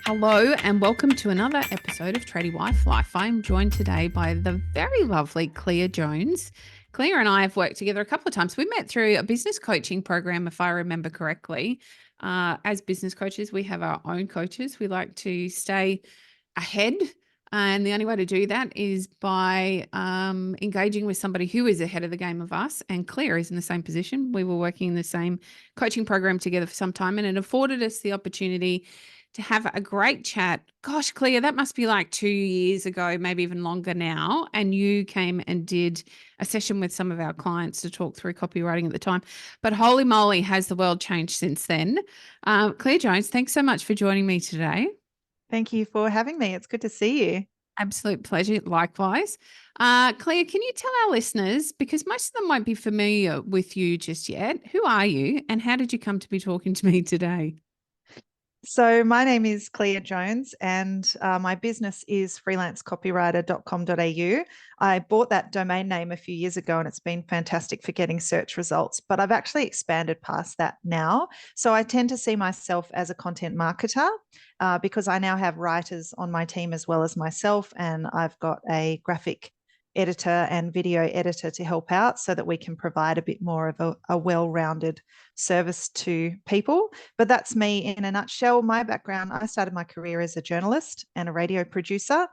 Hello and welcome to another episode of Tradie Wife Life. I'm joined today by the very lovely Clea Jones. Clea and I have worked together a couple of times. We met through a business coaching program, if I remember correctly. As business coaches, we have our own coaches. We like to stay ahead, and the only way to do that is by engaging with somebody who is ahead of the game of us. And Clea is in the same position. We were working in the same coaching program together for some time, and it afforded us the opportunity to have a great chat. Gosh, Clea, that must be like 2 years ago, maybe even longer now. And you came and did a session with some of our clients to talk through copywriting at the time. But holy moly, has the world changed since then? Clea Jones, thanks so much for joining me today. Thank you for having me. It's good to see you. Absolute pleasure. Likewise. Clea, can you tell our listeners, because most of them won't be familiar with you just yet, who are you and how did you come to be talking to me today? So my name is Clea Jones and my business is freelancecopywriter.com.au. I bought that domain name a few years ago and it's been fantastic for getting search results, but I've actually expanded past that now. So I tend to see myself as a content marketer because I now have writers on my team as well as myself, and I've got a graphic editor and video editor to help out so that we can provide a bit more of a well-rounded service to people. But that's me in a nutshell. My background, I started my career as a journalist and a radio producer.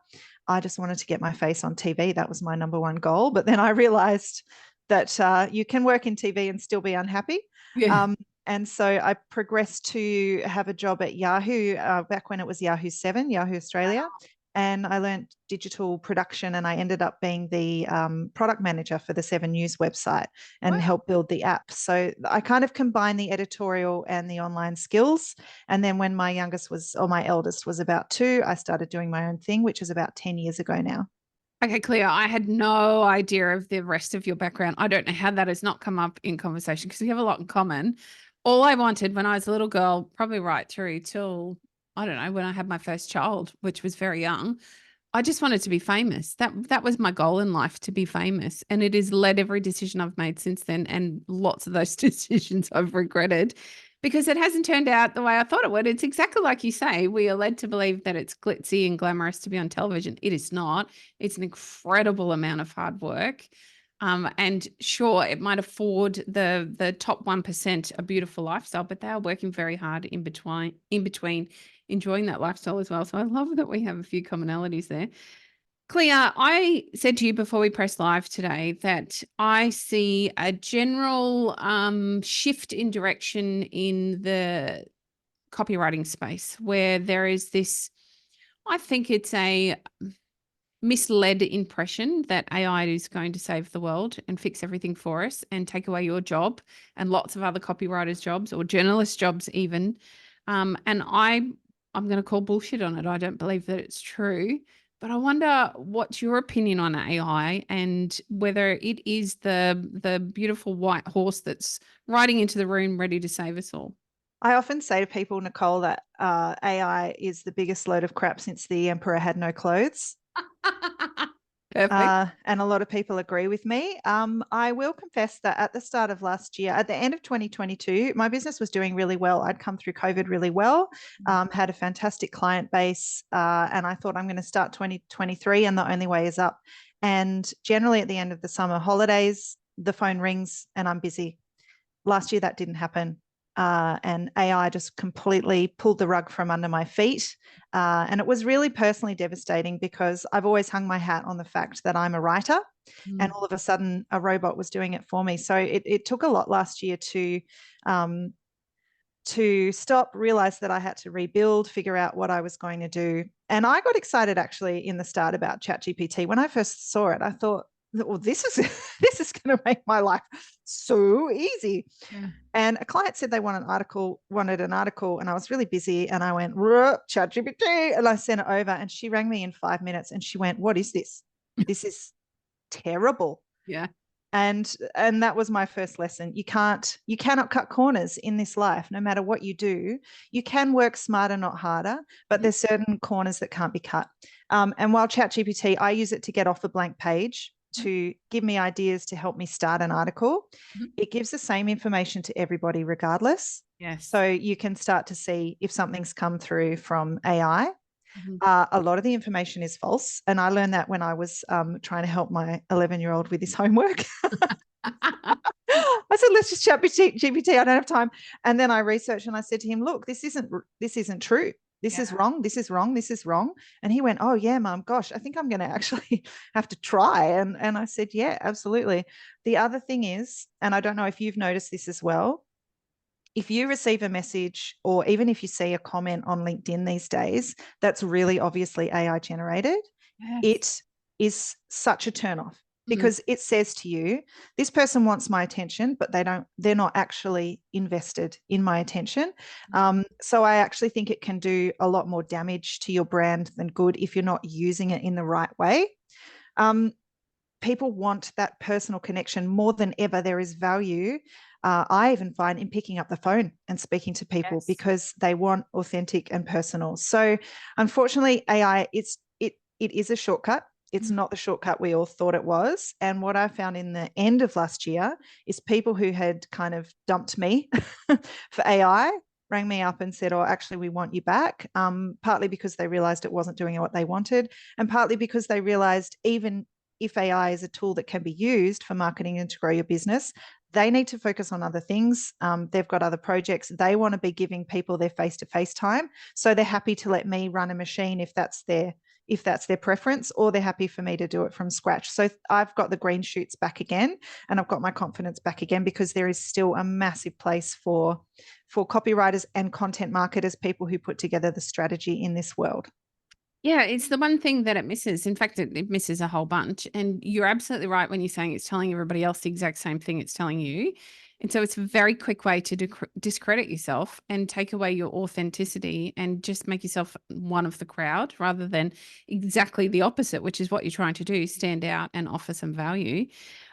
I just wanted to get my face on TV. That was my number one goal. But then I realized that you can work in TV and still be unhappy. Yeah. And so I progressed to have a job at Yahoo back when it was Yahoo 7, Yahoo Australia. And I learned digital production, and I ended up being the product manager for the 7 News website and helped build the app. So I kind of combined the editorial and the online skills. And then when my eldest was about 2, I started doing my own thing, which is about 10 years ago now. Okay, Clea, I had no idea of the rest of your background. I don't know how that has not come up in conversation because we have a lot in common. All I wanted when I was a little girl, probably right through till, I don't know, when I had my first child, which was very young, I just wanted to be famous. That was my goal in life, to be famous. And it has led every decision I've made since then. And lots of those decisions I've regretted because it hasn't turned out the way I thought it would. It's exactly like you say. We are led to believe that it's glitzy and glamorous to be on television. It is not. It's an incredible amount of hard work. And sure, it might afford the top 1% a beautiful lifestyle, but they are working very hard in between enjoying that lifestyle as well. So I love that we have a few commonalities there. Clea, I said to you before we press live today that I see a general shift in direction in the copywriting space where there is this, I think it's a misled impression that AI is going to save the world and fix everything for us and take away your job and lots of other copywriters' jobs or journalists' jobs even. And I'm going to call bullshit on it. I don't believe that it's true. But I wonder what's your opinion on AI and whether it is the beautiful white horse that's riding into the room ready to save us all. I often say to people, Nicole, that AI is the biggest load of crap since the emperor had no clothes. Perfect. And a lot of people agree with me. I will confess that at the start of last year, at the end of 2022, my business was doing really well. I'd come through COVID really well, had a fantastic client base, and I thought I'm going to start 2023 and the only way is up. And generally at the end of the summer holidays, the phone rings and I'm busy. Last year that didn't happen. And AI just completely pulled the rug from under my feet. And it was really personally devastating because I've always hung my hat on the fact that I'm a writer, and all of a sudden a robot was doing it for me. So it took a lot last year to stop, realize that I had to rebuild, figure out what I was going to do. And I got excited actually in the start about ChatGPT. When I first saw it, I thought, well, this is this is going to make my life so easy. Yeah. And a client said they wanted an article, and I was really busy. And I went, ChatGPT, and I sent it over. And she rang me in 5 minutes, and she went, "What is this? This is terrible." Yeah. And that was my first lesson. You cannot cut corners in this life. No matter what you do, you can work smarter, not harder. But there's certain corners that can't be cut. And while ChatGPT, I use it to get off a blank page, to give me ideas to help me start an article. It gives the same information to everybody regardless. Yes. So you can start to see if something's come through from AI. Mhm. A lot of the information is false. And I learned that when I was trying to help my 11-year-old with his homework. I said, let's just chat with GPT. I don't have time. And then I researched and I said to him, look, this isn't true. This Yeah. is wrong. This is wrong. This is wrong. And he went, oh yeah, Mum, gosh, I think I'm going to actually have to try. And I said, yeah, absolutely. The other thing is, and I don't know if you've noticed this as well, if you receive a message or even if you see a comment on LinkedIn these days, that's really obviously AI generated, Yes. it is such a turn off Mm. because it says to you, this person wants my attention, but they're not actually invested in my attention. So I actually think it can do a lot more damage to your brand than good if you're not using it in the right way. Um, People want that personal connection more than ever. There is value. I even find in picking up the phone and speaking to people Yes. because they want authentic and personal. So, unfortunately, AI it is a shortcut. It's Mm. not the shortcut we all thought it was. And what I found in the end of last year is people who had kind of dumped me for AI rang me up and said, "Oh, actually, we want you back." Partly because they realized it wasn't doing what they wanted, and partly because they realized even if AI is a tool that can be used for marketing and to grow your business, they need to focus on other things. They've got other projects. They want to be giving people their face-to-face time. So they're happy to let me run a machine if that's their preference, or they're happy for me to do it from scratch. So I've got the green shoots back again, and I've got my confidence back again because there is still a massive place for copywriters and content marketers, people who put together the strategy in this world. Yeah, it's the one thing that it misses. In fact, it misses a whole bunch. And you're absolutely right when you're saying it's telling everybody else the exact same thing it's telling you. And so it's a very quick way to discredit yourself and take away your authenticity and just make yourself one of the crowd rather than exactly the opposite, which is what you're trying to do, stand out and offer some value.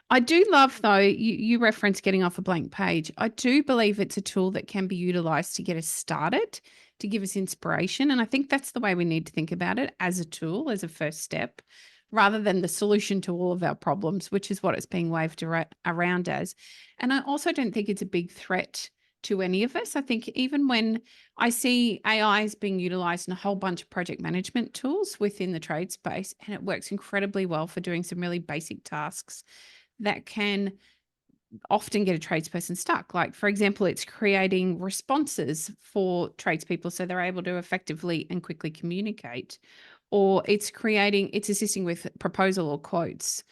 I do love, though, you reference getting off a blank page. I do believe it's a tool that can be utilized to get us started, to give us inspiration. And I think that's the way we need to think about it, as a tool, as a first step, rather than the solution to all of our problems, which is what it's being waved around as. And I also don't think it's a big threat to any of us. I think even when I see AI is being utilized in a whole bunch of project management tools within the trade space, and it works incredibly well for doing some really basic tasks that can often get a tradesperson stuck. Like, for example, it's creating responses for tradespeople so they're able to effectively and quickly communicate, or it's assisting with proposal or quotes,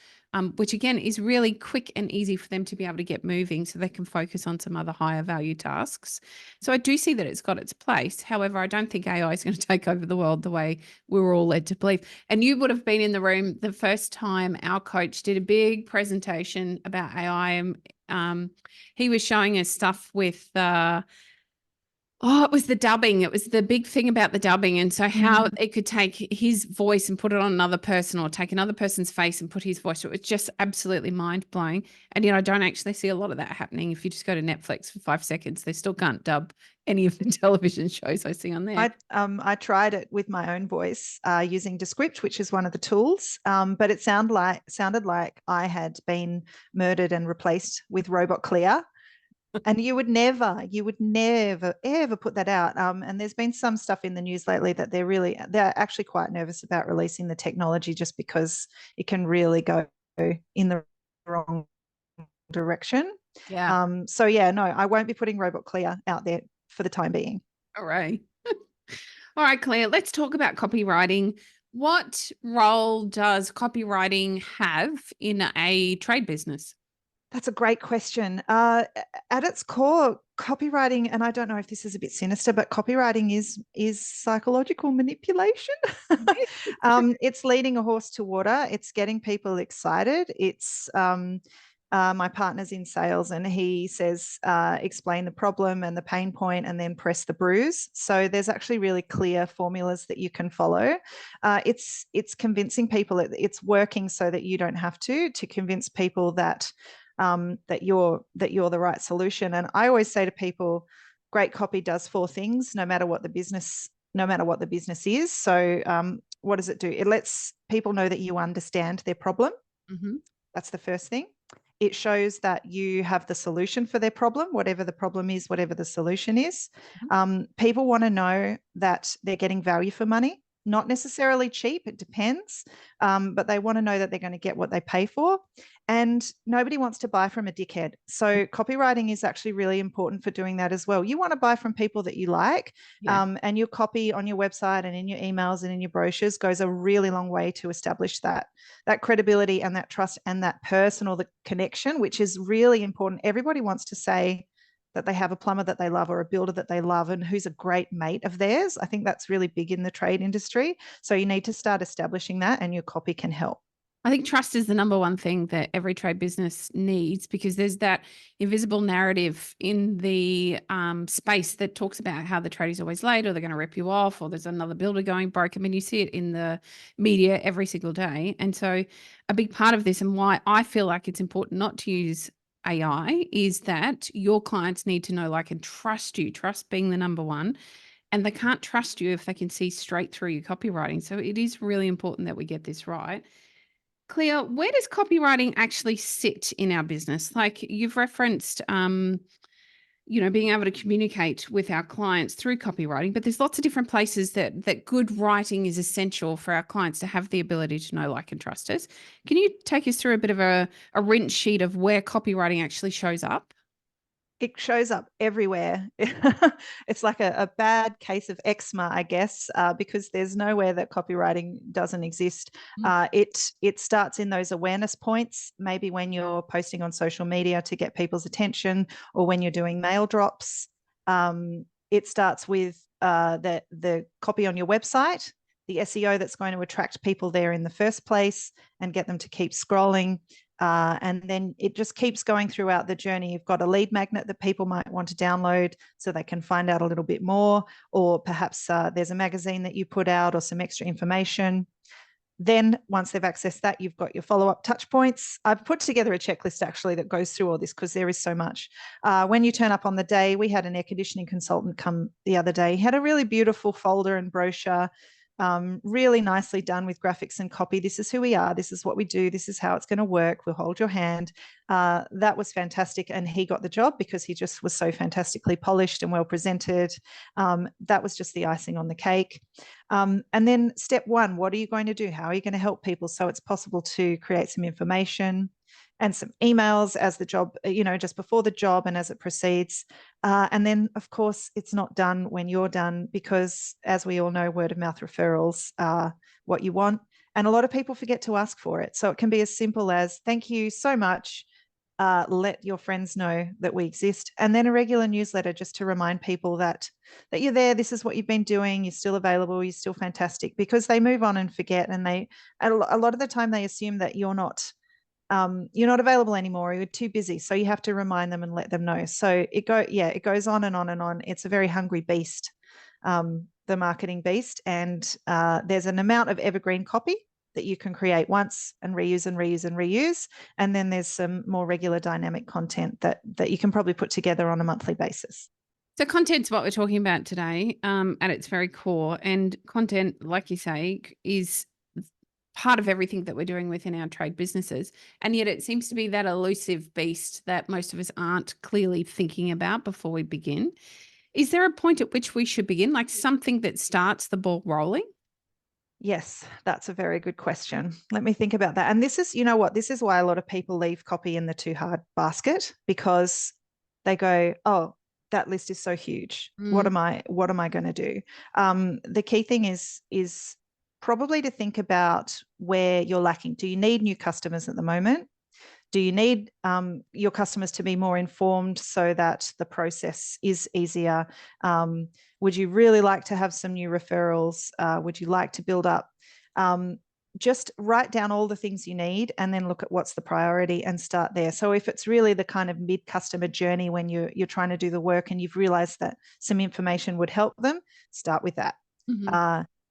which again is really quick and easy for them to be able to get moving so they can focus on some other higher value tasks. So I do see that it's got its place. However, I don't think AI is going to take over the world the way we were all led to believe. And you would have been in the room the first time our coach did a big presentation about AI. And he was showing us stuff with it was the dubbing. It was the big thing about the dubbing. And so how it could take his voice and put it on another person, or take another person's face and put his voice to it. It was just absolutely mind blowing. And, I don't actually see a lot of that happening. If you just go to Netflix for 5 seconds, they still can't dub any of the television shows I see on there. I tried it with my own voice using Descript, which is one of the tools, but it sounded like I had been murdered and replaced with robot Clea. And you would never ever put that out. And there's been some stuff in the news lately that they're actually quite nervous about releasing the technology just because it can really go in the wrong direction. Yeah. So yeah, no, I won't be putting robot Clea out there for the time being. All right. All right, Claire, let's talk about copywriting. What role does copywriting have in a trade business? That's a great question. At its core, copywriting, and I don't know if this is a bit sinister, but copywriting is psychological manipulation. It's leading a horse to water. It's getting people excited. It's my partner's in sales, and he says, explain the problem and the pain point, and then press the bruise. So there's actually really clear formulas that you can follow. It's convincing people. It's working so that you don't have to convince people that that you're the right solution. And I always say to people, great copy does four things, no matter what the business is. So what does it do? It lets people know that you understand their problem. Mm-hmm. That's the first thing. It shows that you have the solution for their problem, whatever the problem is, whatever the solution is. People want to know that they're getting value for money, not necessarily cheap, it depends, but they want to know that they're going to get what they pay for. And nobody wants to buy from a dickhead. So copywriting is actually really important for doing that as well. You want to buy from people that you like, and your copy on your website and in your emails and in your brochures goes a really long way to establish that credibility and that trust and that personal connection, which is really important. Everybody wants to say that they have a plumber that they love or a builder that they love and who's a great mate of theirs. I think that's really big in the trade industry. So you need to start establishing that, and your copy can help. I think trust is the number one thing that every trade business needs, because there's that invisible narrative in the space that talks about how the tradie's always late, or they're going to rip you off, or there's another builder going broke. I mean, you see it in the media every single day. And so a big part of this, and why I feel like it's important not to use AI, is that your clients need to know, like, and trust you, trust being the number one. And they can't trust you if they can see straight through your copywriting. So it is really important that we get this right. Clea, where does copywriting actually sit in our business? Like, you've referenced, being able to communicate with our clients through copywriting, but there's lots of different places that good writing is essential for our clients to have the ability to know, like, and trust us. Can you take us through a bit of a rinse sheet of where copywriting actually shows up? It shows up everywhere. It's like a bad case of eczema, I guess, because there's nowhere that copywriting doesn't exist. It starts in those awareness points, maybe when you're posting on social media to get people's attention, or when you're doing mail drops. It starts with the copy on your website, the SEO that's going to attract people there in the first place and get them to keep scrolling. And then it just keeps going throughout the journey. You've got a lead magnet that people might want to download so they can find out a little bit more, or perhaps there's a magazine that you put out or some extra information. Then once they've accessed that, you've got your follow-up touch points. I've put together a checklist actually that goes through all this, because there is so much. When you turn up on the day, we had an air conditioning consultant come the other day. He had a really beautiful folder and brochure, really nicely done with graphics and copy. This is who we are. This is what we do. This is how it's going to work. We'll hold your hand. That was fantastic. And he got the job because he just was so fantastically polished and well presented. That was just the icing on the cake. And then step one, what are you going to do? How are you going to help people? So it's possible to create some information and some emails as the job, just before the job and as it proceeds. And then, of course, it's not done when you're done, because as we all know, word of mouth referrals are what you want. And a lot of people forget to ask for it. So it can be as simple as, thank you so much. Let your friends know that we exist. And then a regular newsletter just to remind people that you're there. This is what you've been doing. You're still available. You're still fantastic, because they move on and forget. And a lot of the time they assume that you're not available anymore, or you're too busy. So you have to remind them and let them know. So it goes on and on and on. It's a very hungry beast, the marketing beast. And there's an amount of evergreen copy that you can create once and reuse and reuse and reuse. And then there's some more regular dynamic content that you can probably put together on a monthly basis. So content's what we're talking about today, at its very core. And content, like you say, is part of everything that we're doing within our trade businesses. And yet it seems to be that elusive beast that most of us aren't clearly thinking about before we begin. Is there a point at which we should begin, like something that starts the ball rolling? Yes, that's a very good question. Let me think about that. And this is, this is why a lot of people leave copy in the too hard basket, because they go, oh, that list is so huge. What am I going to do? The key thing is probably to think about where you're lacking. Do you need new customers at the moment? Do you need your customers to be more informed so that the process is easier? Would you really like to have some new referrals? Would you like to build up? Just write down all the things you need and then look at what's the priority and start there. So if it's really the kind of mid-customer journey when you're trying to do the work and you've realized that some information would help them, start with that.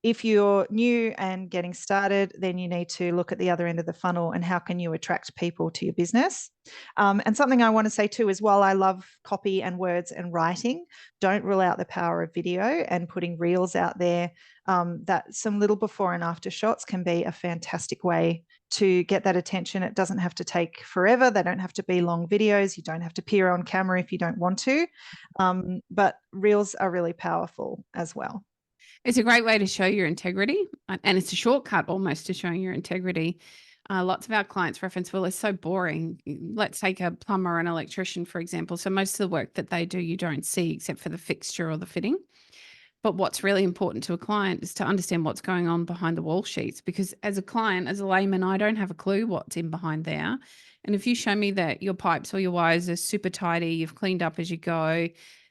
If you're new and getting started, then you need to look at the other end of the funnel and how can you attract people to your business. And something I want to say too is, while I love copy and words and writing, don't rule out the power of video and putting reels out there. That some little before and after shots can be a fantastic way to get that attention. It doesn't have to take forever. They don't have to be long videos. You don't have to appear on camera if you don't want to. But reels are really powerful as well. It's a great way to show your integrity, and it's a shortcut almost to showing your integrity. Lots of our clients reference, well, it's so boring. Let's take a plumber or an electrician, for example. So most of the work that they do, you don't see except for the fixture or the fitting. But what's really important to a client is to understand what's going on behind the wall sheets, because as a client, as a layman, I don't have a clue what's in behind there. And if you show me that your pipes or your wires are super tidy, you've cleaned up as you go,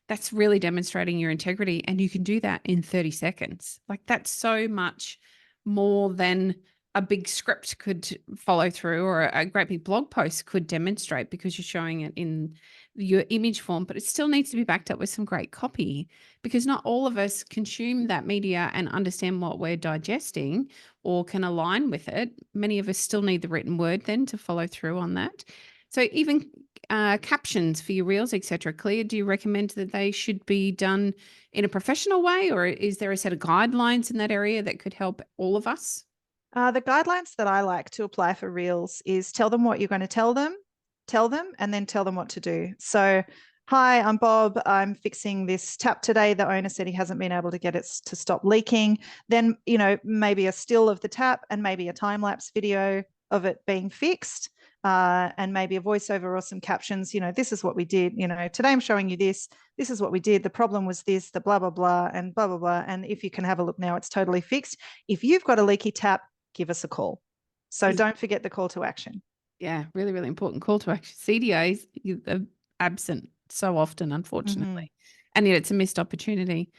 that's really demonstrating your integrity. And you can do that in 30 seconds. Like, that's so much more than a big script could follow through, or a great big blog post could demonstrate, because you're showing it in your image form, but it still needs to be backed up with some great copy, because not all of us consume that media and understand what we're digesting or can align with it. Many of us still need the written word then to follow through on that. So even captions for your reels, etc. Clea, do you recommend that they should be done in a professional way, or is there a set of guidelines in that area that could help all of us? The guidelines that I like to apply for reels is tell them what you're going to tell them, and then tell them what to do. So, hi, I'm Bob. I'm fixing this tap today. The owner said he hasn't been able to get it to stop leaking. Then, maybe a still of the tap and maybe a time lapse video of it being fixed. And maybe a voiceover or some captions. This is what we did. Today I'm showing you this. This is what we did. The problem was this, the blah, blah, blah, and blah, blah, blah. And if you can have a look now, it's totally fixed. If you've got a leaky tap, give us a call. So don't forget the call to action. Yeah, really, really important call to action. CDAs are absent so often, unfortunately, and yet it's a missed opportunity.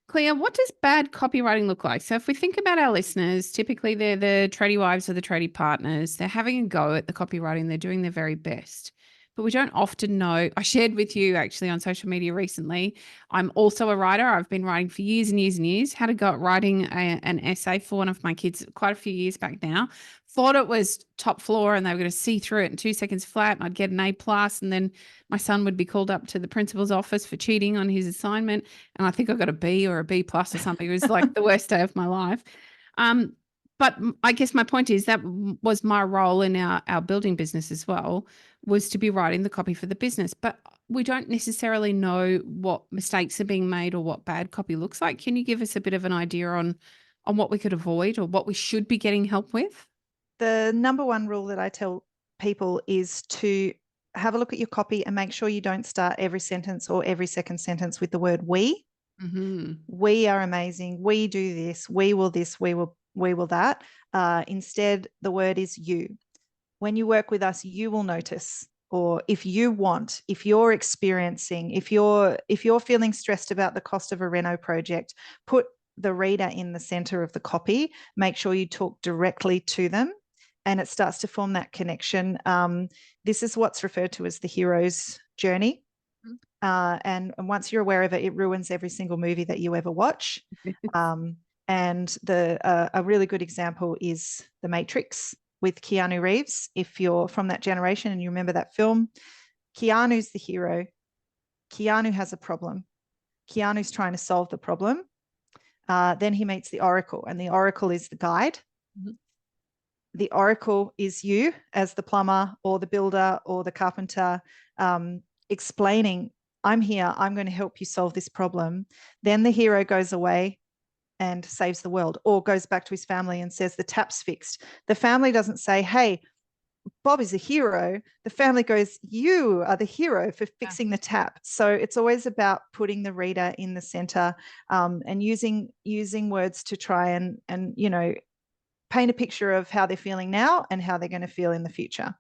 Clea, what does bad copywriting look like? So if we think about our listeners, typically they're the tradie wives or the tradie partners. They're having a go at the copywriting. They're doing their very best. But we don't often know. I shared with you actually on social media recently. I'm also a writer. I've been writing for years and years and years. Had a go at writing an essay for one of my kids quite a few years back now. Thought it was top floor and they were going to see through it in 2 seconds flat and I'd get an A+. And then my son would be called up to the principal's office for cheating on his assignment. And I think I got a B or a B+ or something. It was like the worst day of my life. But I guess my point is that was my role in our building business as well, was to be writing the copy for the business. But we don't necessarily know what mistakes are being made or what bad copy looks like. Can you give us a bit of an idea on what we could avoid or what we should be getting help with? The number one rule that I tell people is to have a look at your copy and make sure you don't start every sentence or every second sentence with the word we. We are amazing. We do this. We will this. We will that. Instead, the word is you. When you work with us, you will notice. Or if you want, if you're experiencing, if you're feeling stressed about the cost of a reno project, put the reader in the center of the copy. Make sure you talk directly to them. And it starts to form that connection. This is what's referred to as the hero's journey. And once you're aware of it, it ruins every single movie that you ever watch. And a really good example is The Matrix with Keanu Reeves. If you're from that generation and you remember that film, Keanu's the hero. Keanu has a problem. Keanu's trying to solve the problem. Then he meets the Oracle, and the Oracle is the guide. The Oracle is you as the plumber or the builder or the carpenter, explaining, I'm here, I'm going to help you solve this problem. Then the hero goes away and saves the world, or goes back to his family and says the tap's fixed. The family doesn't say, hey, Bob is a hero. The family goes, you are the hero for fixing the tap. So it's always about putting the reader in the center, and using words to try and paint a picture of how they're feeling now and how they're going to feel in the future.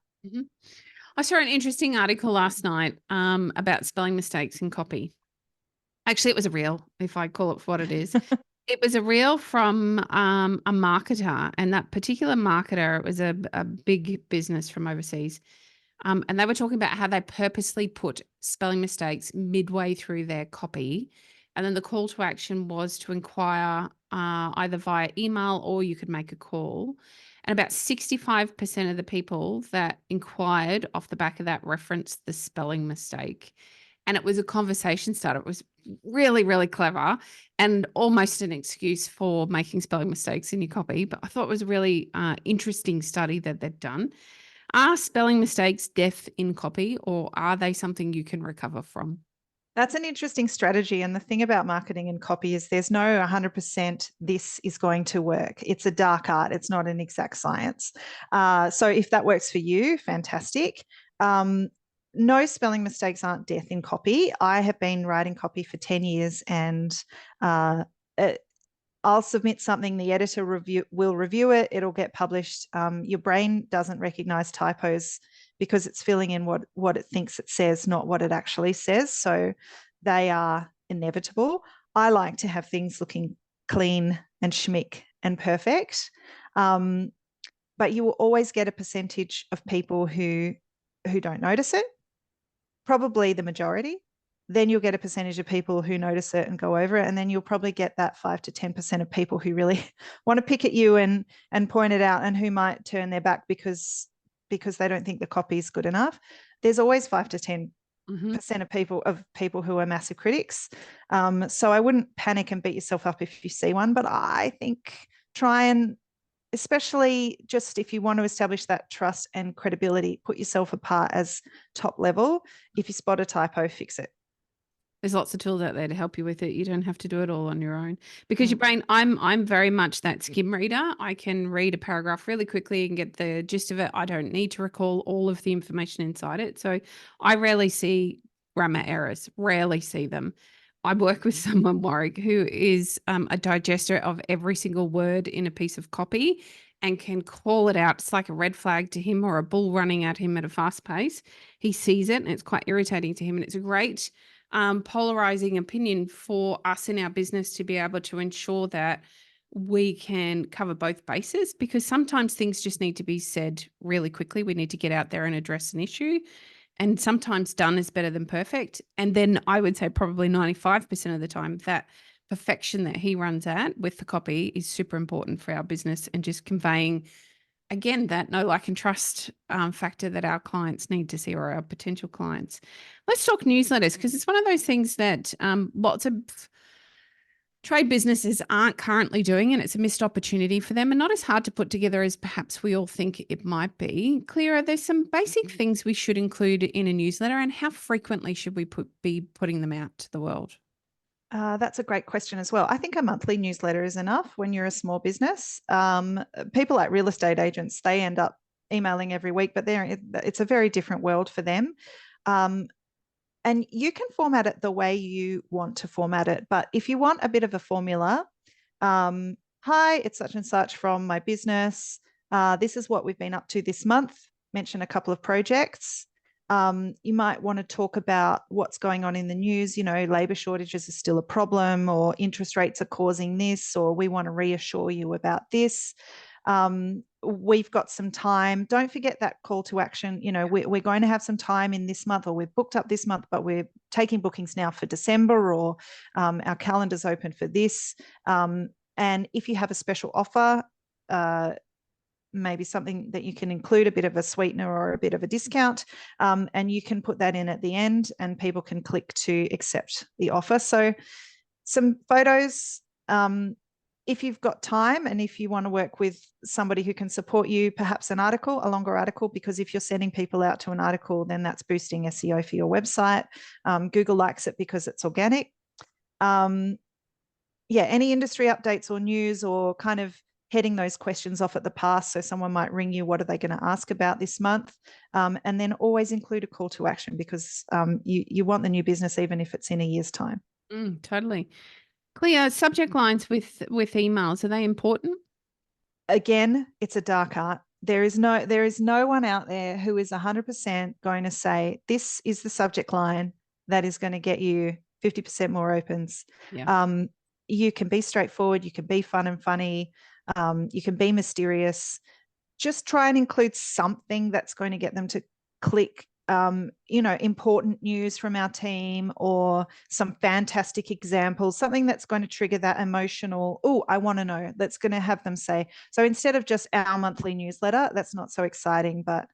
I saw an interesting article last night about spelling mistakes in copy. Actually, it was a reel, if I call it for what it is. It was a reel from a marketer, and that particular marketer, it was a big business from overseas. And they were talking about how they purposely put spelling mistakes midway through their copy. And then the call to action was to inquire either via email or you could make a call. And about 65% of the people that inquired off the back of that referenced the spelling mistake. and it was a conversation starter. It was really, really clever and almost an excuse for making spelling mistakes in your copy. But I thought it was a really interesting study that they'd done. Are spelling mistakes death in copy, or are they something you can recover from? That's an interesting strategy. And the thing about marketing and copy is there's no 100% this is going to work. It's a dark art. It's not an exact science. So if that works for you, fantastic. No, spelling mistakes aren't death in copy. I have been writing copy for 10 years, and I'll submit something, the editor will review it, it'll get published. Your brain doesn't recognize typos because it's filling in what it thinks it says, not what it actually says. So they are inevitable. I like to have things looking clean and schmick and perfect. But you will always get a percentage of people who don't notice it, probably the majority. Then you'll get a percentage of people who notice it and go over it. And then you'll probably get that 5 to 10% of people who really want to pick at you and point it out, and who might turn their back because they don't think the copy is good enough. There's always 5 to 10% of people who are massive critics. So I wouldn't panic and beat yourself up if you see one, but I think try and, especially just if you want to establish that trust and credibility, put yourself apart as top level. If you spot a typo, fix it. There's lots of tools out there to help you with it. You don't have to do it all on your own, because your brain, I'm very much that skim reader. I can read a paragraph really quickly and get the gist of it. I don't need to recall all of the information inside it. So I rarely see grammar errors, rarely see them. I work with someone, Warwick, who is a digester of every single word in a piece of copy and can call it out. It's like a red flag to him, or a bull running at him at a fast pace. He sees it and it's quite irritating to him. And it's a great polarizing opinion for us in our business to be able to ensure that we can cover both bases, because sometimes things just need to be said really quickly. We need to get out there and address an issue. And sometimes done is better than perfect. And then I would say probably 95% of the time, that perfection that he runs at with the copy is super important for our business, and just conveying, again, that know, like, and trust factor that our clients need to see, or our potential clients. Let's talk newsletters, because it's one of those things that lots of trade businesses aren't currently doing, and it's a missed opportunity for them, and not as hard to put together as perhaps we all think it might be. Clea, there's some basic things we should include in a newsletter, and how frequently should we be putting them out to the world? That's a great question as well. I think a monthly newsletter is enough when you're a small business. People like real estate agents, they end up emailing every week, but it's a very different world for them. And you can format it the way you want to format it. But if you want a bit of a formula, hi, it's such and such from my business. This is what we've been up to this month. Mention a couple of projects. You might want to talk about what's going on in the news. Labor shortages are still a problem, or interest rates are causing this, or we want to reassure you about this. We've got some time. Don't forget that call to action. We're going to have some time in this month, or we've booked up this month, but we're taking bookings now for December, or our calendar's open for this. And if you have a special offer, maybe something that you can include, a bit of a sweetener or a bit of a discount, and you can put that in at the end, and people can click to accept the offer. So some photos, if you've got time, and if you want to work with somebody who can support you, perhaps a longer article, because if you're sending people out to an article, then that's boosting SEO for your website. Google likes it because it's organic. Any industry updates or news, or kind of heading those questions off at the pass. So someone might ring you, what are they going to ask about this month? And then always include a call to action, because you want the new business even if it's in a year's time. Totally. Clea, subject lines with emails, are they important? Again, it's a dark art. There is no one out there who is 100% going to say, this is the subject line that is going to get you 50% more opens. Yeah. You can be straightforward. You can be fun and funny. You can be mysterious. Just try and include something that's going to get them to click. Important news from our team, or some fantastic examples, something that's going to trigger that emotional, oh, I want to know, that's going to have them say. So instead of just our monthly newsletter, that's not so exciting, but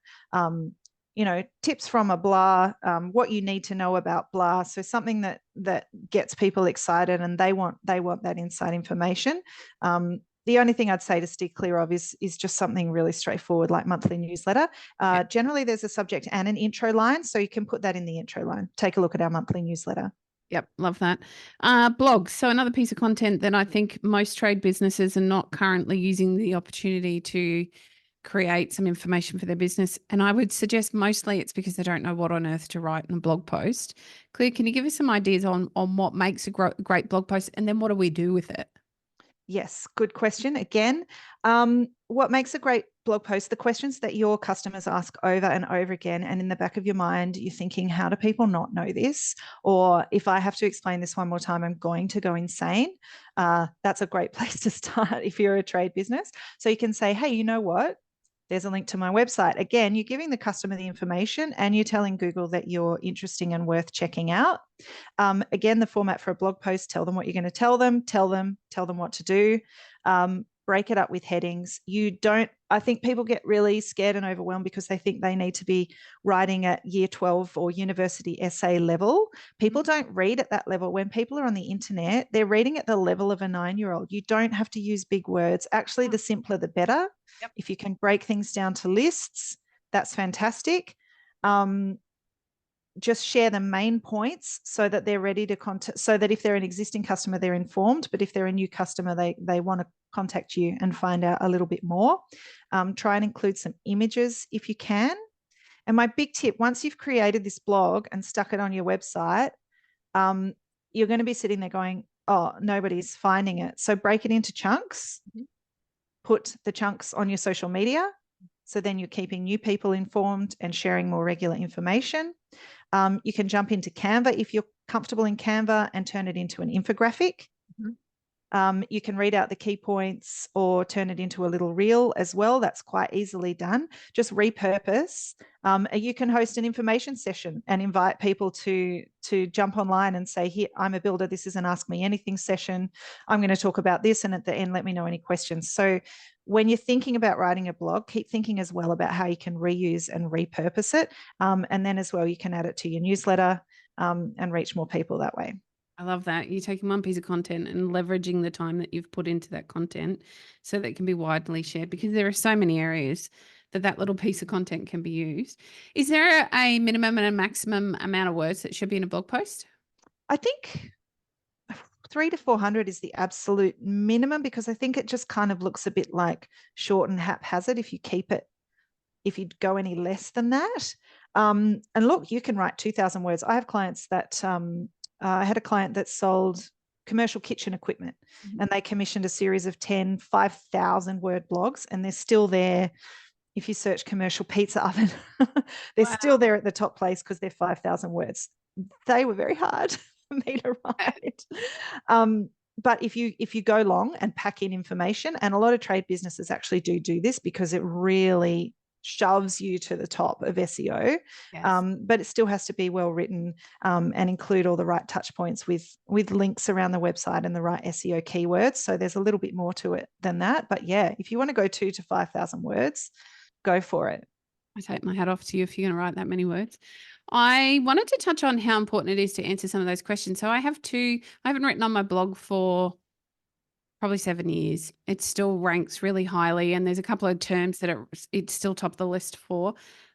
tips from a blah, what you need to know about blah. So something that gets people excited and they want that inside information. The only thing I'd say to steer clear of is just something really straightforward like monthly newsletter. Generally, there's a subject and an intro line, so you can put that in the intro line. Take a look at our monthly newsletter. Yep, love that. Blogs. So another piece of content that I think most trade businesses are not currently using the opportunity to create some information for their business. And I would suggest mostly it's because they don't know what on earth to write in a blog post. Clea, can you give us some ideas on what makes a great blog post, and then what do we do with it? Yes, good question. Again, what makes a great blog post? The questions that your customers ask over and over again, and in the back of your mind, you're thinking, how do people not know this? Or if I have to explain this one more time, I'm going to go insane. That's a great place to start if you're a trade business. So you can say, hey, you know what? There's a link to my website. Again, you're giving the customer the information and you're telling Google that you're interesting and worth checking out. Again, the format for a blog post, tell them what you're going to tell them what to do. Break it up with headings. I think people get really scared and overwhelmed because they think they need to be writing at year 12 or university essay level. People don't read at that level. When people are on the internet, they're reading at the level of a 9-year-old. You don't have to use big words. Actually, the simpler, the better. Yep. If you can break things down to lists, that's fantastic. Just share the main points so that they're ready to contact, so that if they're an existing customer, they're informed, but if they're a new customer, they want to contact you and find out a little bit more. Try and include some images if you can. And my big tip, once you've created this blog and stuck it on your website, you're going to be sitting there going, oh, nobody's finding it. So break it into chunks, put the chunks on your social media. So then you're keeping new people informed and sharing more regular information. You can jump into Canva if you're comfortable in Canva and turn it into an infographic. You can read out the key points or turn it into a little reel as well. That's quite easily done. Just repurpose. You can host an information session and invite people to jump online and say, here, I'm a builder. This is an Ask Me Anything session. I'm going to talk about this. And at the end, let me know any questions. So when you're thinking about writing a blog, keep thinking as well about how you can reuse and repurpose it. And then as well, you can add it to your newsletter and reach more people that way. I love that. You're taking one piece of content and leveraging the time that you've put into that content so that it can be widely shared, because there are so many areas that little piece of content can be used. Is there a minimum and a maximum amount of words that should be in a blog post? I think 300 to 400 is the absolute minimum, because I think it just kind of looks a bit like short and haphazard if you go any less than that. And look, you can write 2,000 words. I have clients that I had a client that sold commercial kitchen equipment, and they commissioned a series of 10 5,000 word blogs, and they're still there. If you search commercial pizza oven, they're still there at the top place because they're 5,000 words. They were very hard for me to write. But if you go long and pack in information, and a lot of trade businesses actually do this because it really shoves you to the top of SEO, yes. But it still has to be well written and include all the right touch points with links around the website and the right SEO keywords. So there's a little bit more to it than that. But yeah, if you want to go 2,000 to 5,000 words, go for it. I take my hat off to you if you're going to write that many words. I wanted to touch on how important it is to answer some of those questions. So I haven't written on my blog for probably 7 years. It still ranks really highly, and there's a couple of terms that it's still top of the list for.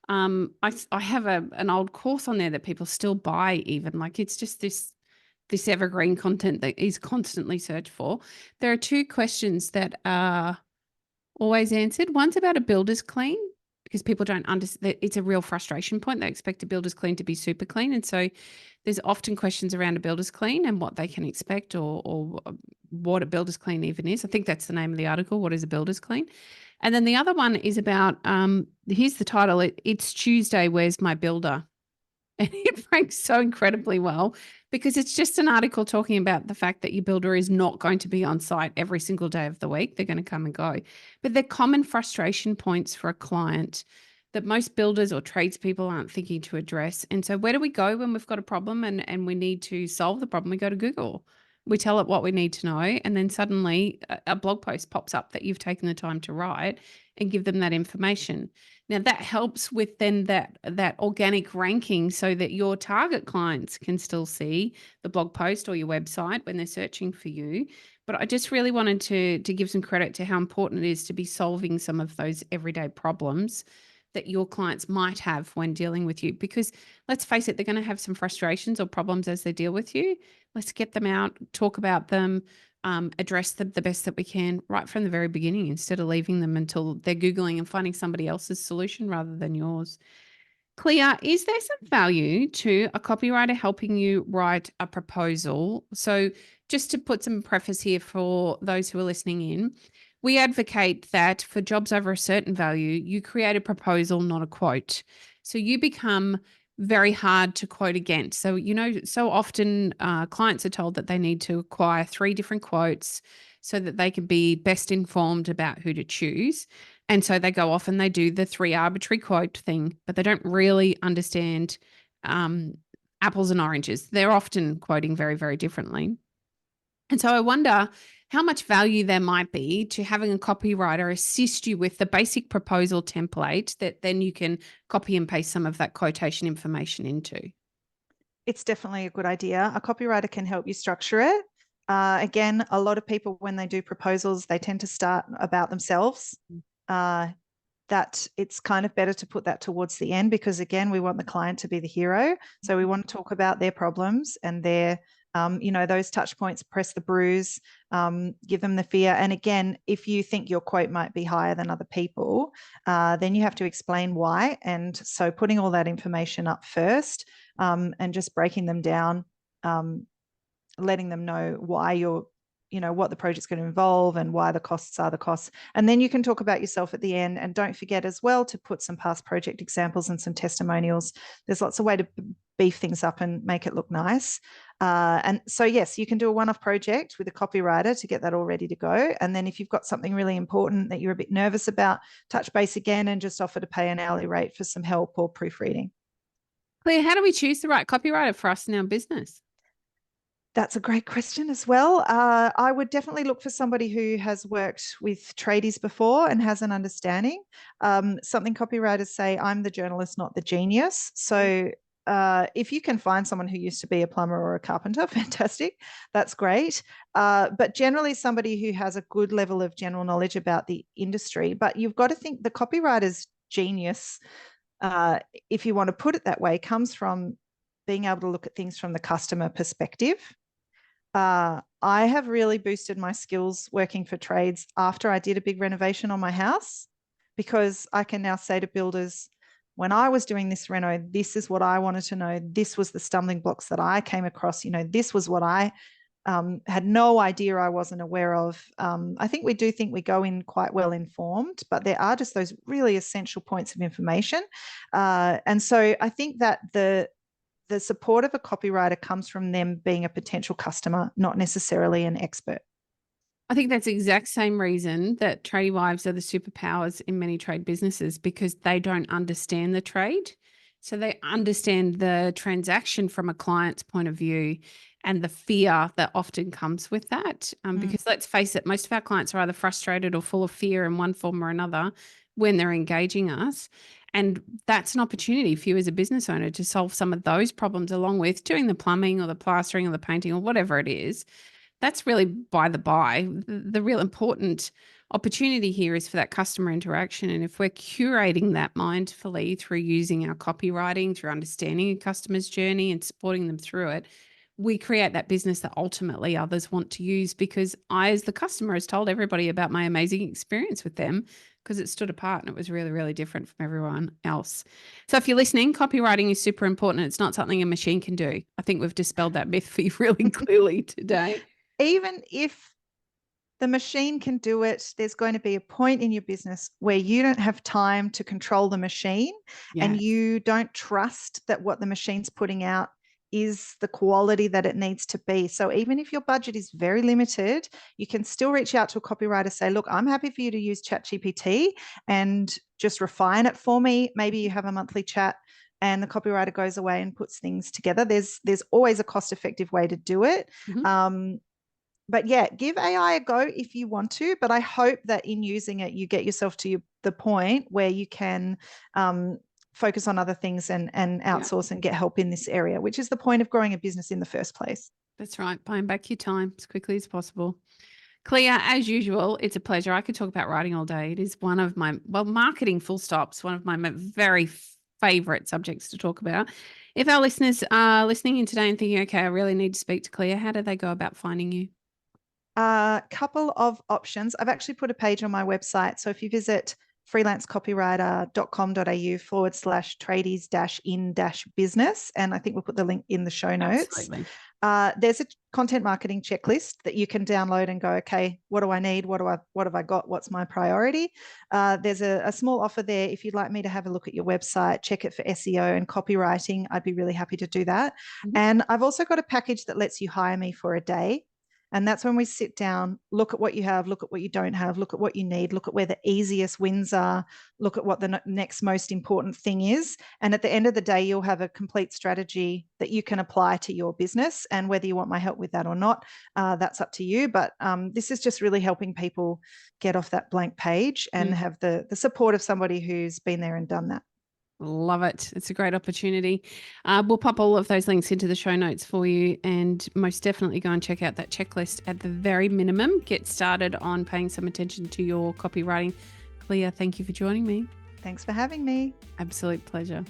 I have an old course on there that people still buy even. Like, it's just this evergreen content that is constantly searched for. There are 2 questions that are always answered. One's about a builder's clean, because people don't understand. It's a real frustration point. They expect a builder's clean to be super clean. And so there's often questions around a builder's clean and what they can expect, or what a builder's clean even is. I think that's the name of the article. What is a builder's clean? And then the other one is about, here's the title. It's Tuesday, Where's My Builder? And it ranks so incredibly well, because it's just an article talking about the fact that your builder is not going to be on site every single day of the week. They're going to come and go. But they're common frustration points for a client that most builders or tradespeople aren't thinking to address. And so where do we go when we've got a problem and we need to solve the problem? We go to Google. we tell it what we need to know, and then suddenly a blog post pops up that you've taken the time to write and give them that information. Now that helps with then that organic ranking so that your target clients can still see the blog post or your website when they're searching for you. But I just really wanted to give some credit to how important it is to be solving some of those everyday problems that your clients might have when dealing with you. Because let's face it, they're going to have some frustrations or problems as they deal with you. Let's get them out, talk about them, address them the best that we can right from the very beginning instead of leaving them until they're Googling and finding somebody else's solution rather than yours. Clea, is there some value to a copywriter helping you write a proposal? So, just to put some preface here for those who are listening in, we advocate that for jobs over a certain value, you create a proposal, not a quote. So, you become very hard to quote against. So, so often clients are told that they need to acquire 3 different quotes so that they can be best informed about who to choose. And so they go off and they do the 3 arbitrary quote thing, but they don't really understand um, apples and oranges. They're often quoting very, very differently. And so I wonder how much value there might be to having a copywriter assist you with the basic proposal template that then you can copy and paste some of that quotation information into. It's definitely a good idea. A copywriter can help you structure it. Again, a lot of people, when they do proposals, they tend to start about themselves. That it's kind of better to put that towards the end because, again, we want the client to be the hero. So we want to talk about their problems and their, those touch points, press the bruise, give them the fear. And again, if you think your quote might be higher than other people, then you have to explain why. And so putting all that information up first and just breaking them down, letting them know why you're, what the project's going to involve and why the costs are the costs. And then you can talk about yourself at the end. And don't forget as well to put some past project examples and some testimonials. There's lots of ways to beef things up and make it look nice. And so, yes, you can do a one-off project with a copywriter to get that all ready to go. And then if you've got something really important that you're a bit nervous about, touch base again and just offer to pay an hourly rate for some help or proofreading. Clea, how do we choose the right copywriter for us in our business? That's a great question as well. I would definitely look for somebody who has worked with tradies before and has an understanding. Something copywriters say, I'm the journalist, not the genius. So if you can find someone who used to be a plumber or a carpenter, fantastic. That's great. But generally somebody who has a good level of general knowledge about the industry. But you've got to think the copywriter's genius, if you want to put it that way, comes from being able to look at things from the customer perspective. I have really boosted my skills working for trades after I did a big renovation on my house, because I can now say to builders, when I was doing this reno, this is what I wanted to know. This was the stumbling blocks that I came across. This was what I had no idea, I wasn't aware of. I think we do think we go in quite well informed, but there are just those really essential points of information. And so I think that the support of a copywriter comes from them being a potential customer, not necessarily an expert. I think that's the exact same reason that tradie wives are the superpowers in many trade businesses, because they don't understand the trade. So they understand the transaction from a client's point of view and the fear that often comes with that. Because let's face it, most of our clients are either frustrated or full of fear in one form or another when they're engaging us. And that's an opportunity for you as a business owner to solve some of those problems along with doing the plumbing or the plastering or the painting or whatever it is. That's really by the by. The real important opportunity here is for that customer interaction. And if we're curating that mindfully through using our copywriting, through understanding a customer's journey and supporting them through it, we create that business that ultimately others want to use, because I, as the customer, has told everybody about my amazing experience with them because it stood apart and it was really, really different from everyone else. So if you're listening, copywriting is super important. It's not something a machine can do. I think we've dispelled that myth for you really clearly today. Even if the machine can do it, there's going to be a point in your business where you don't have time to control the machine, and you don't trust that what the machine's putting out is the quality that it needs to be. So even if your budget is very limited, you can still reach out to a copywriter, say, look, I'm happy for you to use ChatGPT and just refine it for me. Maybe you have a monthly chat and the copywriter goes away and puts things together. There's always a cost-effective way to do it. but yeah, give AI a go if you want to. But I hope that in using it, you get yourself to the point where you can focus on other things and outsource and get help in this area, which is the point of growing a business in the first place. That's right. Buying back your time as quickly as possible. Clea, as usual, it's a pleasure. I could talk about writing all day. It is one of my, marketing full stops, one of my very favorite subjects to talk about. If our listeners are listening in today and thinking, okay, I really need to speak to Clea, how do they go about finding you? A couple of options. I've actually put a page on my website. So if you visit freelancecopywriter.com.au/tradies-in-business, and I think we'll put the link in the show notes. Absolutely. There's a content marketing checklist that you can download and go, okay, what do I need? What have I got? What's my priority? There's a small offer there. If you'd like me to have a look at your website, check it for SEO and copywriting, I'd be really happy to do that. Mm-hmm. And I've also got a package that lets you hire me for a day. And that's when we sit down, look at what you have, look at what you don't have, look at what you need, look at where the easiest wins are, look at what the next most important thing is. And at the end of the day, you'll have a complete strategy that you can apply to your business. And whether you want my help with that or not, that's up to you. But this is just really helping people get off that blank page and have the support of somebody who's been there and done that. Love it. It's a great opportunity. We'll pop all of those links into the show notes for you, and most definitely go and check out that checklist at the very minimum. Get started on paying some attention to your copywriting. Clea, thank you for joining me. Thanks for having me. Absolute pleasure.